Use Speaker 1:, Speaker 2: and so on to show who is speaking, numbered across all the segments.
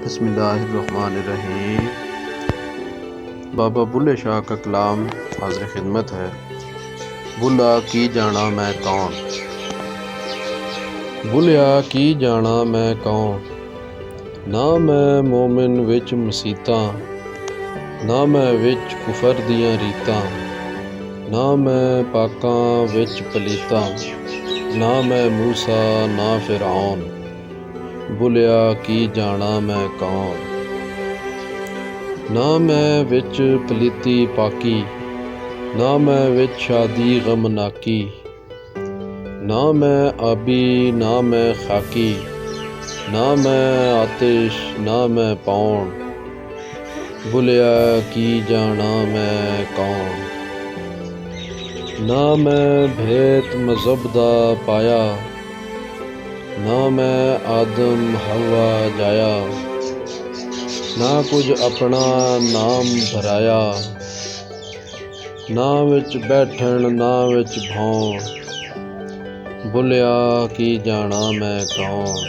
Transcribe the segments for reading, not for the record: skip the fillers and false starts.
Speaker 1: बिस्मिल्लाहिर्रहमानिर्रहीम। बाबा बुल्ले शाह का कलाम हाज़िर खिदमत है। बुला की जाना मैं कौन, बुलिया की जाना मैं कौन। ना मैं मोमिन विच मसीतां, ना मैं विच कुफर दियां रीतां। ना मैं पाकां विच पलीतां, ना मैं मूसा ना फिरौन। बुलिया की जाना मैं कौन। ना मैं विच पलीती पाकी, ना मैं विच शादी गमनाकी। ना मैं आबी ना मैं खाकी, ना मैं आतिश ना मैं पौन। बुलिया की जाना मैं कौन। ना मैं भेत मज़हब दा पाया, ना मैं आदम हवा जाया। ना कुछ अपना नाम भराया, ना विच बैठन ना विच भौं। बुलिया की जाना मैं कौन।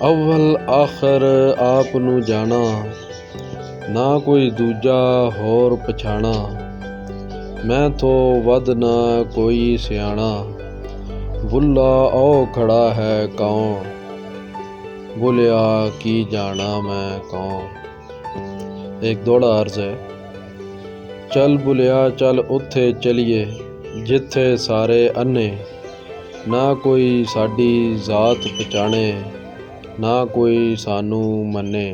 Speaker 1: अव्वल आखिर आप नू जाना, ना कोई दूजा होर पछाणा। मैं तो वध ना कोई सियाणा, बुल्ला ओ खड़ा है कौन। बुलिया की जाना मैं कौन। एक दौड़ा अर्ज है। चल बुलिया चल उत्थे चलिए, जिथे सारे अन्ने। ना कोई साडी जात पछाणे, ना कोई सानू मन्ने।